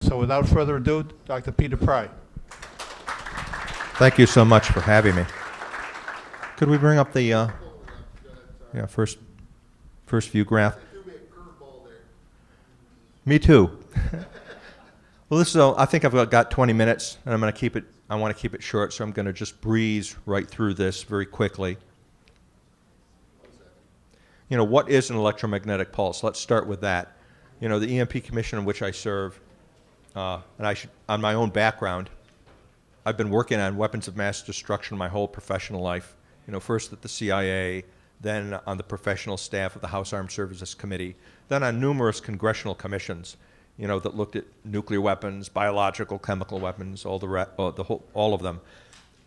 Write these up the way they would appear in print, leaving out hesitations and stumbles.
So without further ado, Dr. Peter Pry. Thank you so much for having me. Could we bring up the first view graph? Me too. Well, this is. I think I've got 20 minutes, and I'm going to keep it. I want to keep it short, so I'm going to just breeze right through this very quickly. What is an electromagnetic pulse? Let's start with that. The EMP Commission in which I serve, and on my own background, I've been working on weapons of mass destruction my whole professional life. First at the CIA, then on the professional staff of the House Armed Services Committee, then on numerous congressional commissions, that looked at nuclear weapons, biological, chemical weapons, all of them,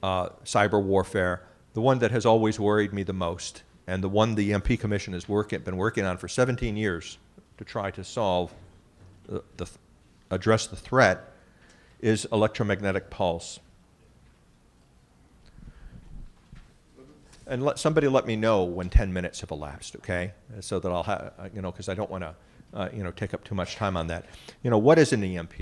cyber warfare. The one that has always worried me the most, and the one the EMP Commission has been working on for 17 years to try to solve, address the threat, is electromagnetic pulse. And somebody let me know when 10 minutes have elapsed, okay? So that I'll have, because I don't want to, take up too much time on that. What is an EMP?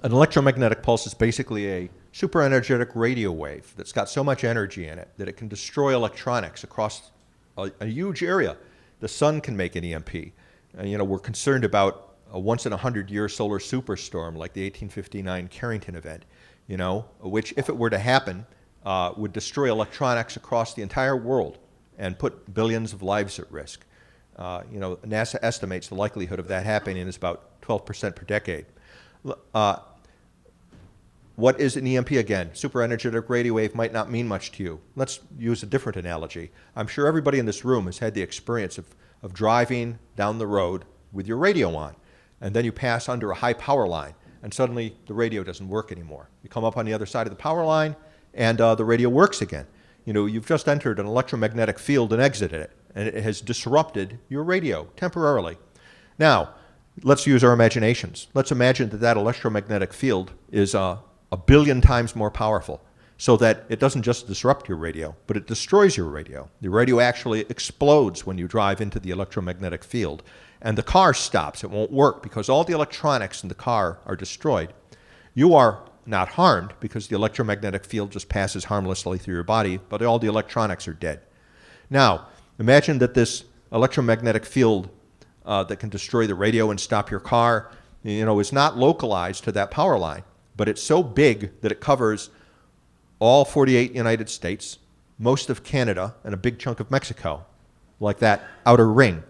An electromagnetic pulse is basically a super energetic radio wave that's got so much energy in it that it can destroy electronics across a huge area. The sun can make an EMP. We're concerned about a once-in-a-100-year solar superstorm like the 1859 Carrington event, which, if it were to happen, would destroy electronics across the entire world and put billions of lives at risk. NASA estimates the likelihood of that happening is about 12% per decade. What is an EMP again? Super energetic radio wave might not mean much to you. Let's use a different analogy. I'm sure everybody in this room has had the experience of driving down the road with your radio on, and then you pass under a high power line, and suddenly the radio doesn't work anymore. You come up on the other side of the power line, and the radio works again. You've just entered an electromagnetic field and exited it, and it has disrupted your radio temporarily. Now, let's use our imaginations. Let's imagine that electromagnetic field is a billion times more powerful, so that it doesn't just disrupt your radio, but it destroys your radio. The radio actually explodes when you drive into the electromagnetic field, and the car stops. It won't work because all the electronics in the car are destroyed. You are not harmed because the electromagnetic field just passes harmlessly through your body, but all the electronics are dead. Now, imagine that this electromagnetic field that can destroy the radio and stop your car, is not localized to that power line, but it's so big that it covers all 48 United States, most of Canada, and a big chunk of Mexico, like that outer ring.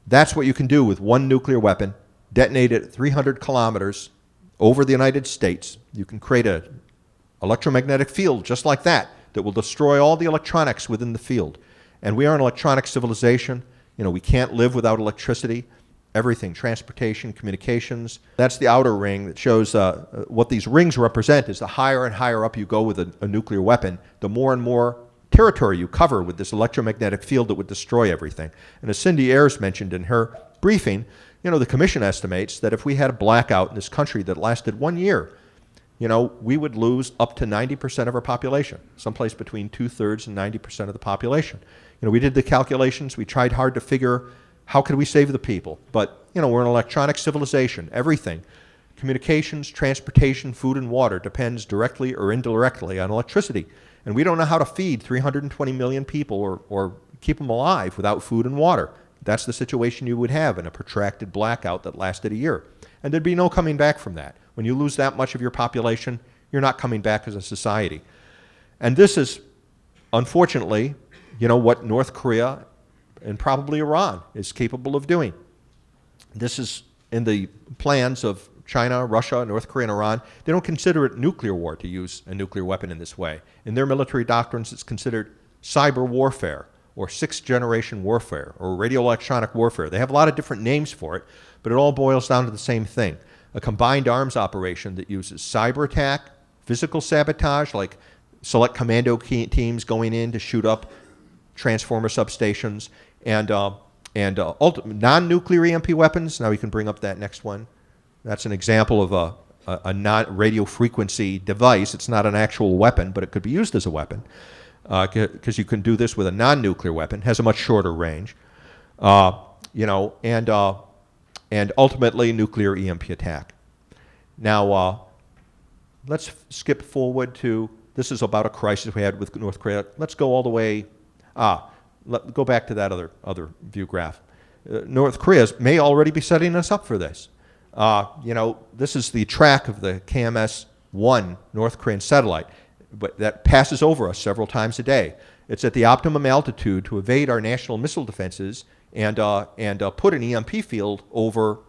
That's what you can do with one nuclear weapon, detonate it at 300 kilometers over the United States. You can create an electromagnetic field just like that will destroy all the electronics within the field. And we are an electronic civilization. We can't live without electricity. Everything, transportation, communications. That's the outer ring that shows what these rings represent is the higher and higher up you go with a nuclear weapon, the more and more territory you cover with this electromagnetic field that would destroy everything. And as Cindy Ayers mentioned in her briefing, the commission estimates that if we had a blackout in this country that lasted 1 year, we would lose up to 90% of our population, someplace between 2/3 and 90% of the population. We did the calculations. We tried hard to figure how could we save the people. But, we're an electronic civilization. Everything, communications, transportation, food, and water depends directly or indirectly on electricity. And we don't know how to feed 320 million people or keep them alive without food and water. That's the situation you would have in a protracted blackout that lasted a year. And there'd be no coming back from that. When you lose that much of your population, you're not coming back as a society. And this is, unfortunately, what North Korea and probably Iran is capable of doing. This is in the plans of China, Russia, North Korea, and Iran. They don't consider it nuclear war to use a nuclear weapon in this way. In their military doctrines, it's considered cyber warfare, or sixth-generation warfare, or radio-electronic warfare. They have a lot of different names for it, but it all boils down to the same thing. A combined arms operation that uses cyber attack, physical sabotage, like select commando teams going in to shoot up transformer substations, and non-nuclear EMP weapons. Now we can bring up that next one. That's an example of a non-radio frequency device. It's not an actual weapon, but it could be used as a weapon. Because you can do this with a non-nuclear weapon, has a much shorter range, and and ultimately nuclear EMP attack. Now, let's skip forward to, this is about a crisis we had with North Korea. Let's go all the way, go back to that other view graph. North Korea may already be setting us up for this. This is the track of the KMS-1 North Korean satellite, but that passes over us several times a day. It's at the optimum altitude to evade our national missile defenses and put an EMP field over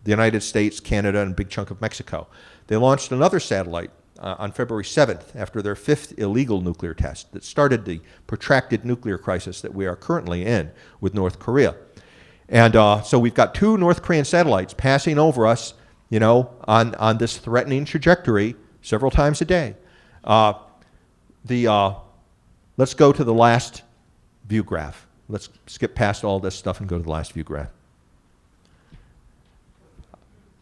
the United States, Canada, and a big chunk of Mexico. They launched another satellite on February 7th after their 5th illegal nuclear test that started the protracted nuclear crisis that we are currently in with North Korea. And so we've got 2 North Korean satellites passing over us, on this threatening trajectory several times a day. Let's go to the last view graph. Let's skip past all this stuff and go to the last view graph.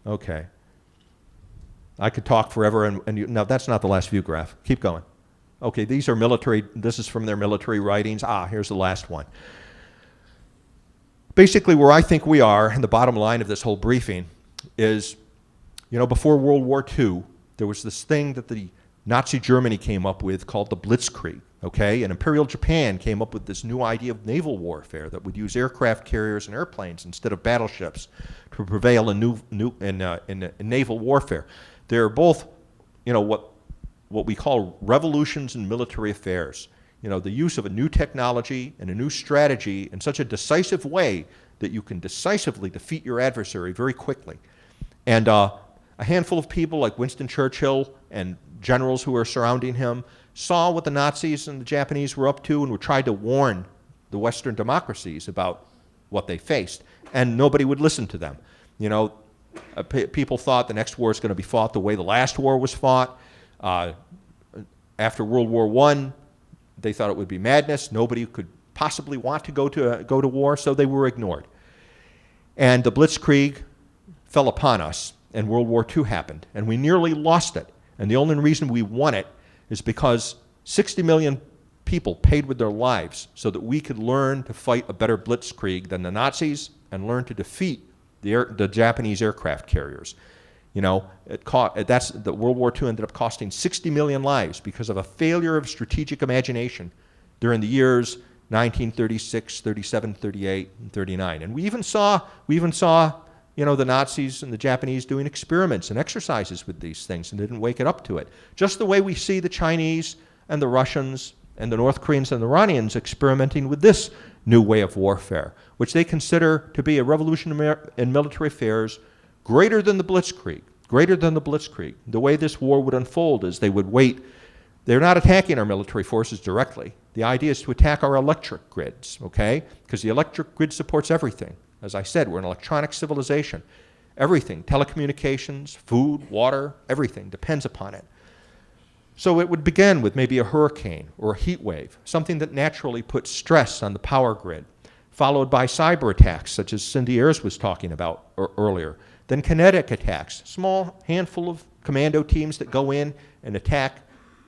Okay. I could talk forever, no, that's not the last view graph. Keep going. Okay, these are military, this is from their military writings. Here's the last one. Basically, where I think we are, and the bottom line of this whole briefing, is, before World War II, there was this thing that the Nazi Germany came up with called the Blitzkrieg, okay? And Imperial Japan came up with this new idea of naval warfare that would use aircraft carriers and airplanes instead of battleships to prevail in naval warfare. They're both, what we call revolutions in military affairs. The use of a new technology and a new strategy in such a decisive way that you can decisively defeat your adversary very quickly. And a handful of people like Winston Churchill and generals who were surrounding him saw what the Nazis and the Japanese were up to and tried to warn the Western democracies about what they faced. And nobody would listen to them. People thought the next war is going to be fought the way the last war was fought. After World War I, they thought it would be madness. Nobody could possibly want to go to war, so they were ignored. And the Blitzkrieg fell upon us, and World War II happened, and we nearly lost it. And the only reason we won it is because 60 million people paid with their lives so that we could learn to fight a better Blitzkrieg than the Nazis and learn to defeat the Japanese aircraft carriers. The World War II ended up costing 60 million lives because of a failure of strategic imagination during the years 1936, 37, 38, and 39. And we even saw the Nazis and the Japanese doing experiments and exercises with these things and didn't wake it up to it. Just the way we see the Chinese and the Russians and the North Koreans and the Iranians experimenting with this new way of warfare, which they consider to be a revolution in military affairs greater than the Blitzkrieg, The way this war would unfold is they would wait. They're not attacking our military forces directly. The idea is to attack our electric grids, okay? Because the electric grid supports everything. As I said, we're an electronic civilization. Everything, telecommunications, food, water, everything depends upon it. So it would begin with maybe a hurricane or a heat wave, something that naturally puts stress on the power grid, followed by cyber attacks, such as Cindy Ayers was talking about earlier. Then kinetic attacks, small handful of commando teams that go in and attack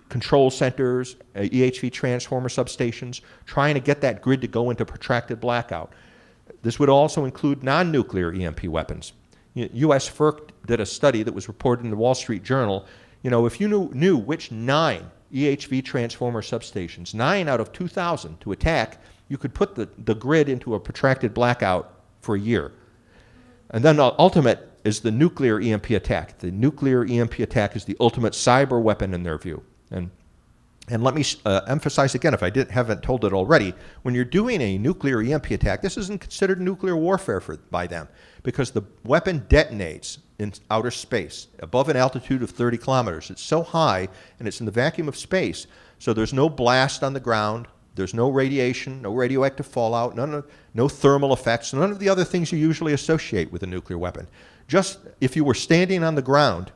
control centers, EHV transformer substations, trying to get that grid to go into protracted blackout. This would also include non-nuclear EMP weapons. U.S. FERC did a study that was reported in the Wall Street Journal. If you knew which 9 EHV transformer substations, 9 out of 2,000 to attack, you could put the grid into a protracted blackout for a year. And then the ultimate is the nuclear EMP attack. The nuclear EMP attack is the ultimate cyber weapon in their view. And let me emphasize again, if I haven't told it already, when you're doing a nuclear EMP attack, this isn't considered nuclear warfare by them, because the weapon detonates in outer space, above an altitude of 30 kilometers. It's so high, and it's in the vacuum of space, so there's no blast on the ground, there's no radiation, no radioactive fallout, no thermal effects, none of the other things you usually associate with a nuclear weapon. Just if you were standing on the ground,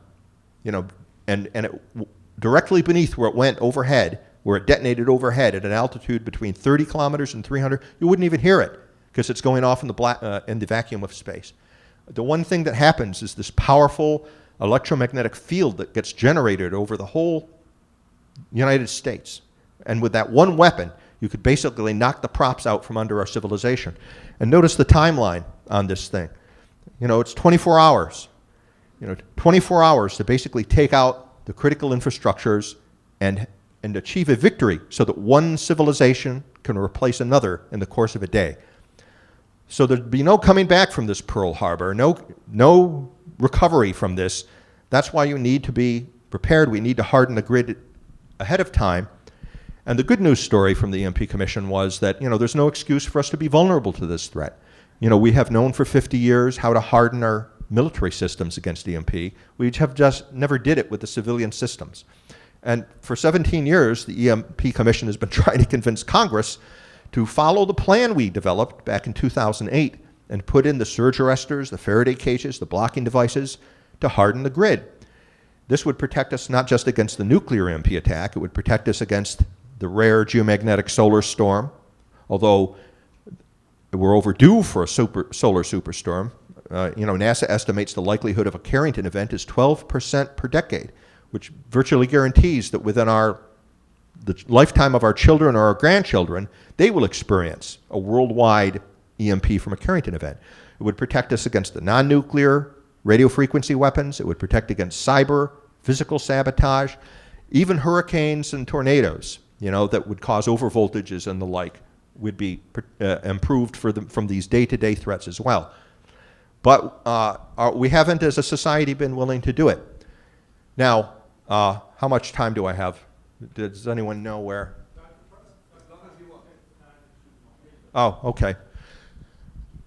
and it directly beneath where it went overhead, where it detonated overhead at an altitude between 30 kilometers and 300, you wouldn't even hear it because it's going off in the vacuum of space. The one thing that happens is this powerful electromagnetic field that gets generated over the whole United States. And with that one weapon, you could basically knock the props out from under our civilization. And notice the timeline on this thing. It's 24 hours. 24 hours to basically take out the critical infrastructures and achieve a victory so that one civilization can replace another in the course of a day. So there'd be no coming back from this Pearl Harbor, no recovery from this. That's why you need to be prepared. We need to harden the grid ahead of time. And the good news story from the EMP Commission was that, there's no excuse for us to be vulnerable to this threat. We have known for 50 years how to harden our military systems against EMP. We have just never did it with the civilian systems. And for 17 years, the EMP Commission has been trying to convince Congress to follow the plan we developed back in 2008 and put in the surge arresters, the Faraday cages, the blocking devices to harden the grid. This would protect us not just against the nuclear EMP attack, it would protect us against the rare geomagnetic solar storm, although we're overdue for a solar superstorm. NASA estimates the likelihood of a Carrington event is 12% per decade, which virtually guarantees that within the lifetime of our children or our grandchildren, they will experience a worldwide EMP from a Carrington event. It would protect us against the non-nuclear radio frequency weapons. It would protect against cyber, physical sabotage, even hurricanes and tornadoes, that would cause overvoltages and the like would be improved from these day-to-day threats as well. But we haven't, as a society, been willing to do it. Now, how much time do I have? Does anyone know where? Oh, okay.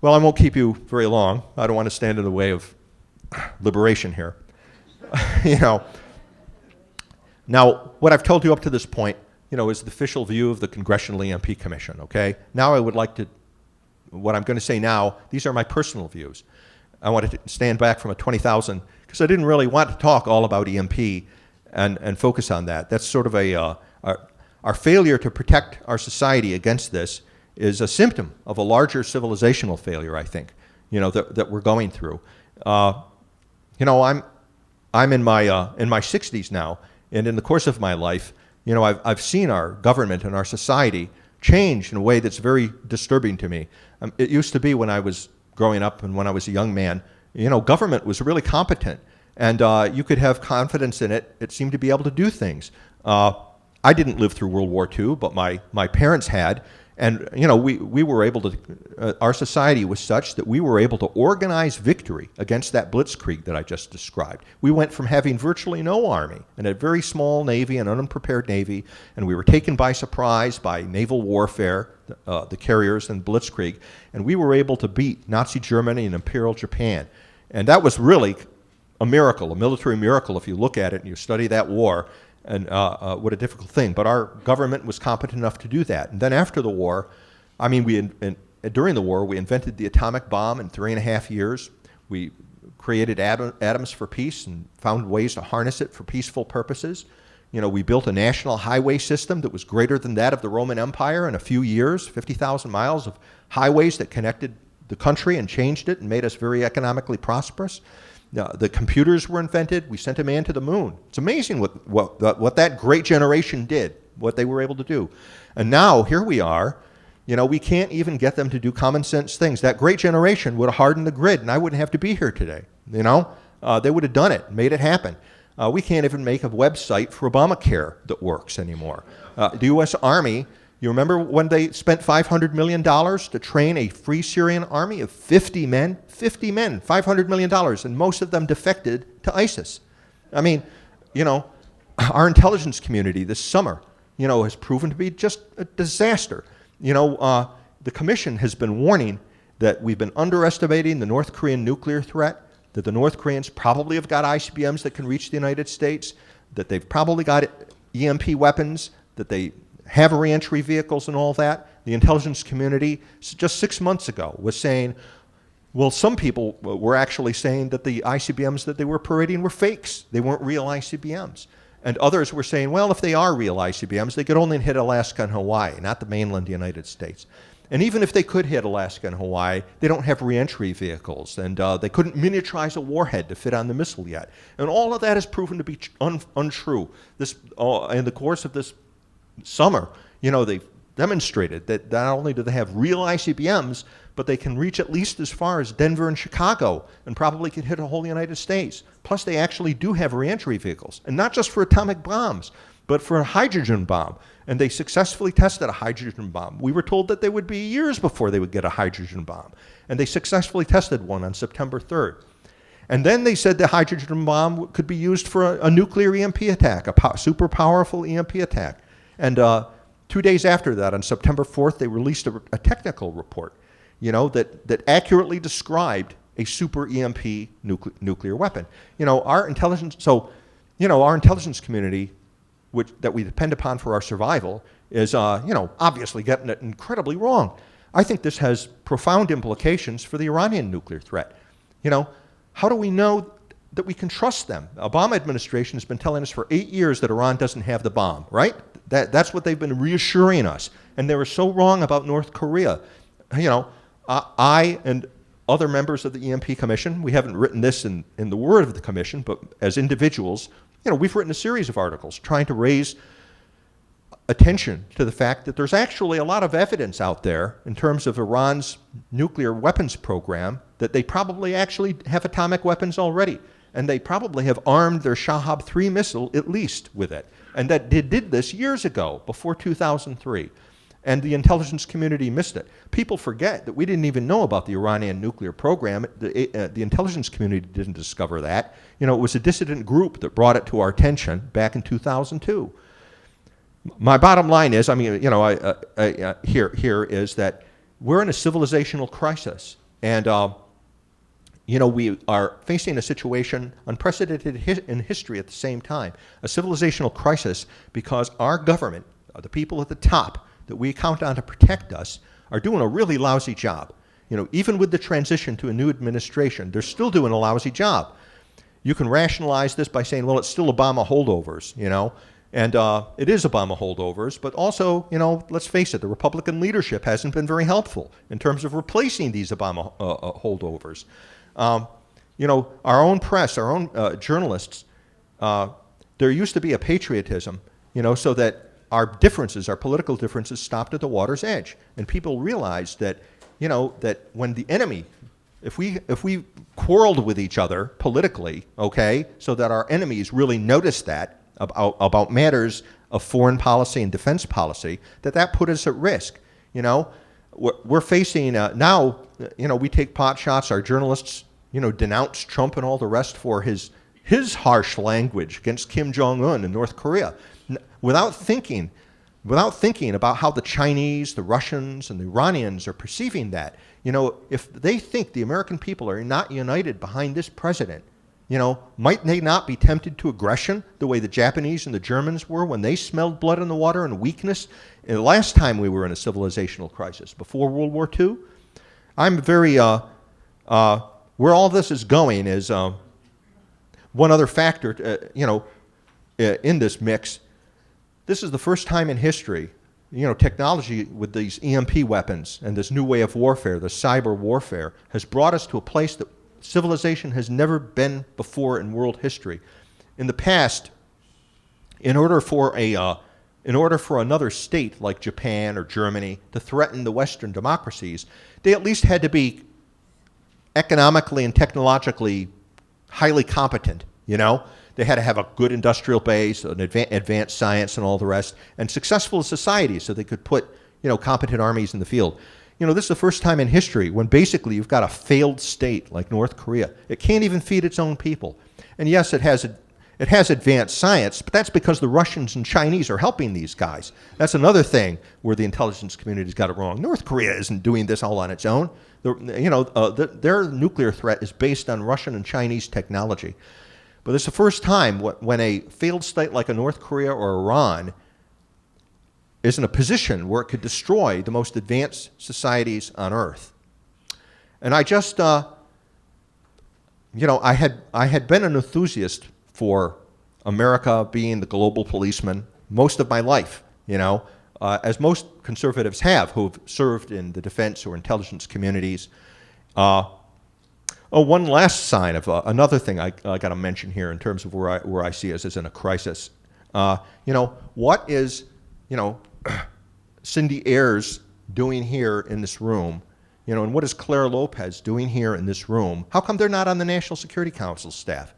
Well, I won't keep you very long. I don't want to stand in the way of liberation here. Now, what I've told you up to this point, is the official view of the Congressional EMP Commission, okay? Now I would like to, what I'm going to say now, these are my personal views. I wanted to stand back from a 20,000, because I didn't really want to talk all about EMP and focus on that. That's sort of our failure to protect our society against this is a symptom of a larger civilizational failure, I think, that we're going through. I'm in my 60s now, and in the course of my life, I've seen our government and our society change in a way that's very disturbing to me. It used to be when I was growing up and when I was a young man, government was really competent, and you could have confidence in it. It seemed to be able to do things. I didn't live through World War II, but my parents had. And, we were able to, our society was such that we were able to organize victory against that blitzkrieg that I just described. We went from having virtually no army and a very small navy, an unprepared navy, and we were taken by surprise by naval warfare, the carriers and blitzkrieg, and we were able to beat Nazi Germany and Imperial Japan. And that was really a miracle, a military miracle if you look at it and you study that war. And what a difficult thing. But our government was competent enough to do that. And then after the war, during the war, we invented the atomic bomb in 3.5 years. We created atoms for peace and found ways to harness it for peaceful purposes. We built a national highway system that was greater than that of the Roman Empire in a few years, 50,000 miles of highways that connected the country and changed it and made us very economically prosperous. The computers were invented. We sent a man to the moon. It's amazing what that great generation did, what they were able to do. And now, here we are. We can't even get them to do common sense things. That great generation would have hardened the grid, and I wouldn't have to be here today. They would have done it, made it happen. We can't even make a website for Obamacare that works anymore. The U.S. Army, you remember when they spent $500 million to train a free Syrian army of 50 men? 50 men, $500 million, and most of them defected to ISIS. Our intelligence community this summer, has proven to be just a disaster. The commission has been warning that we've been underestimating the North Korean nuclear threat, that the North Koreans probably have got ICBMs that can reach the United States, that they've probably got EMP weapons, that they have reentry vehicles and all that. The intelligence community, just 6 months ago, was saying, well, some people were actually saying that the ICBMs that they were parading were fakes. They weren't real ICBMs. And others were saying, well, if they are real ICBMs, they could only hit Alaska and Hawaii, not the mainland United States. And even if they could hit Alaska and Hawaii, they don't have reentry vehicles, and they couldn't miniaturize a warhead to fit on the missile yet. And all of that has proven to be untrue. In the course of this summer, the demonstrated that not only do they have real ICBMs, but they can reach at least as far as Denver and Chicago and probably could hit the whole United States. Plus, they actually do have reentry vehicles, and not just for atomic bombs, but for a hydrogen bomb. And they successfully tested a hydrogen bomb. We were told that they would be years before they would get a hydrogen bomb. And they successfully tested one on September 3rd. And then they said the hydrogen bomb could be used for a nuclear EMP attack, a super powerful EMP attack. And 2 days after that, on September 4th, they released a technical report, that accurately described a super EMP nuclear weapon. Our intelligence community, that we depend upon for our survival, is obviously getting it incredibly wrong. I think this has profound implications for the Iranian nuclear threat. How do we know that we can trust them? The Obama administration has been telling us for 8 years that Iran doesn't have the bomb, right? That's what they've been reassuring us. And they were so wrong about North Korea. I and other members of the EMP Commission, we haven't written this in the word of the Commission, but as individuals, we've written a series of articles trying to raise attention to the fact that there's actually a lot of evidence out there in terms of Iran's nuclear weapons program that they probably actually have atomic weapons already. And they probably have armed their Shahab 3 missile at least with it. And that they did this years ago, before 2003. And the intelligence community missed it. People forget that we didn't even know about the Iranian nuclear program. The intelligence community didn't discover that. It was a dissident group that brought it to our attention back in 2002. My bottom line is, here is that we're in a civilizational crisis. And, we are facing a situation unprecedented in history at the same time. A civilizational crisis because our government, the people at the top that we count on to protect us, are doing a really lousy job. Even with the transition to a new administration, they're still doing a lousy job. You can rationalize this by saying, well, it's still Obama holdovers, and it is Obama holdovers, but also, let's face it, the Republican leadership hasn't been very helpful in terms of replacing these Obama holdovers. Our own press, our own journalists, there used to be a patriotism, so that our political differences stopped at the water's edge. And people realized that, that when the enemy, if we quarreled with each other politically, okay, so that our enemies really noticed that about matters of foreign policy and defense policy, that put us at risk. We're facing now, we take pot shots, our journalists, denounce Trump and all the rest for his harsh language against Kim Jong-un in North Korea, without thinking about how the Chinese, the Russians, and the Iranians are perceiving that. If they think the American people are not united behind this president, might they not be tempted to aggression the way the Japanese and the Germans were when they smelled blood in the water and weakness? And the last time we were in a civilizational crisis, before World War II, I'm very, where all this is going is one other factor, in this mix. This is the first time in history, technology with these EMP weapons and this new way of warfare, the cyber warfare, has brought us to a place that civilization has never been before in world history. In the past, in order for another state like Japan or Germany to threaten the Western democracies, they at least had to be economically and technologically highly competent, They had to have a good industrial base, an advanced science and all the rest, and successful societies so they could put, competent armies in the field. This is the first time in history when basically you've got a failed state like North Korea. It can't even feed its own people. And yes, it has advanced science, but that's because the Russians and Chinese are helping these guys. That's another thing where the intelligence community's got it wrong. North Korea isn't doing this all on its own. Their nuclear threat is based on Russian and Chinese technology. But it's the first time when a failed state like a North Korea or Iran is in a position where it could destroy the most advanced societies on Earth. And I just, I had been an enthusiast for America being the global policeman most of my life, as most conservatives have who've served in the defense or intelligence communities. One last sign of another thing I got to mention here in terms of where I see us as in a crisis. What is, Cindy Ayers doing here in this room? You know, and what is Claire Lopez doing here in this room? How come they're not on the National Security Council staff?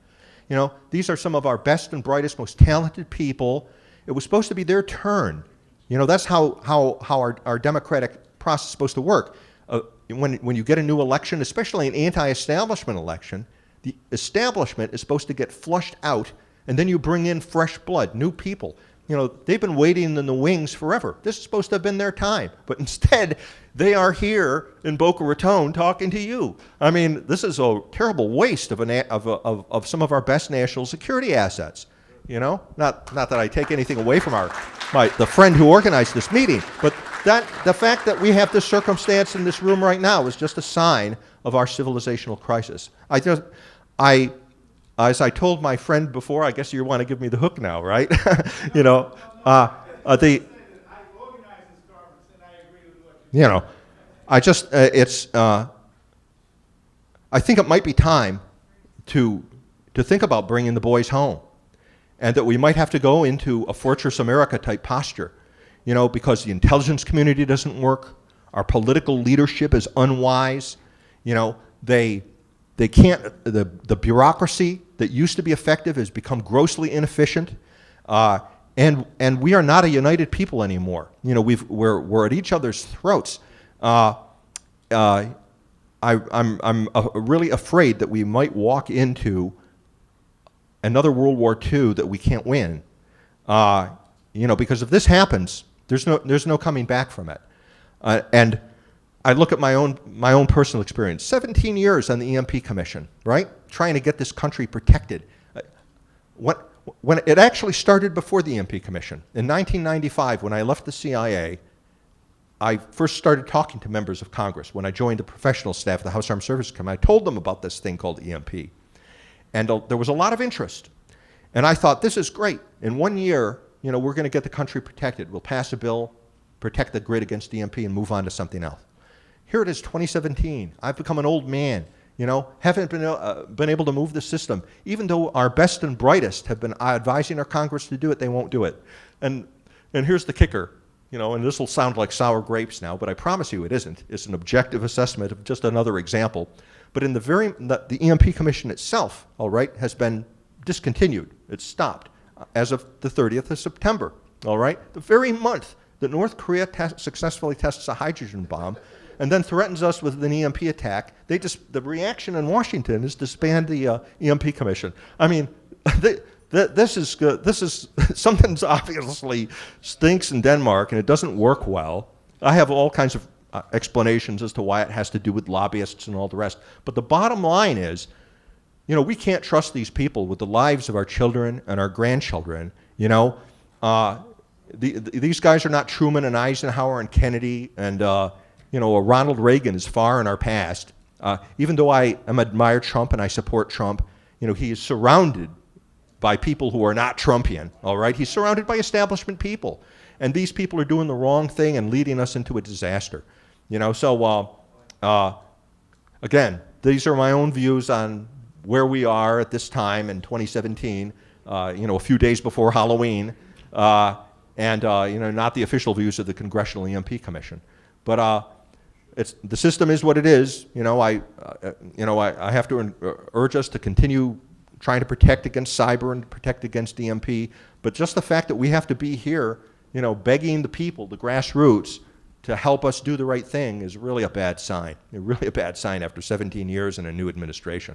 You know, these are some of our best and brightest, most talented people. It was supposed to be their turn. You know, that's how our democratic process is supposed to work. When you get a new election, especially an anti-establishment election, the establishment is supposed to get flushed out, and then you bring in fresh blood, new people. You know, they've been waiting in the wings forever. This is supposed to have been their time. But instead, they are here in Boca Raton talking to you. I mean, this is a terrible waste of some of our best national security assets. You know, not that I take anything away from the friend who organized this meeting, but the fact that we have this circumstance in this room right now is just a sign of our civilizational crisis. As I told my friend before, I guess you want to give me the hook now, right? You know, you know, I think it might be time to think about bringing the boys home, and that we might have to go into a Fortress America type posture, you know, because the intelligence community doesn't work, our political leadership is unwise, you know, they can't, the bureaucracy that used to be effective has become grossly inefficient, and we are not a united people anymore. You know, we're at each other's throats. I'm really afraid that we might walk into another World War II that we can't win. You know, because if this happens, there's no coming back from it. And I look at my own personal experience. 17 years on the EMP Commission, right? Trying to get this country protected. When it actually started before the EMP Commission. In 1995, when I left the CIA, I first started talking to members of Congress. When I joined the professional staff of the House Armed Services Committee, I told them about this thing called EMP. And there was a lot of interest. And I thought, this is great. In 1 year, you know, we're going to get the country protected. We'll pass a bill, protect the grid against EMP, and move on to something else. Here it is, 2017. I've become an old man, you know, haven't been able to move the system. Even though our best and brightest have been advising our Congress to do it, they won't do it. And here's the kicker, you know, and this will sound like sour grapes now, but I promise you it isn't. It's an objective assessment of just another example. But in the EMP Commission itself, all right, has been discontinued. It's stopped as of the 30th of September, all right? The very month that North Korea successfully tests a hydrogen bomb and then threatens us with an EMP attack, the reaction in Washington is to disband the EMP Commission. I mean, this is something's obviously stinks in Denmark and it doesn't work well. I have all kinds of explanations as to why it has to do with lobbyists and all the rest. But the bottom line is, you know, we can't trust these people with the lives of our children and our grandchildren. You know, these guys are not Truman and Eisenhower and Kennedy and, you know, Ronald Reagan is far in our past. Even though I admire Trump and I support Trump, you know, he is surrounded by people who are not Trumpian, all right? He's surrounded by establishment people. And these people are doing the wrong thing and leading us into a disaster. You know, so again, these are my own views on where we are at this time in 2017, you know, a few days before Halloween, and you know, not the official views of the Congressional EMP Commission. But the system is what it is. You know, I have to urge us to continue trying to protect against cyber and protect against EMP. But just the fact that we have to be here, you know, begging the people, the grassroots, to help us do the right thing is really a bad sign. Really a bad sign after 17 years and a new administration.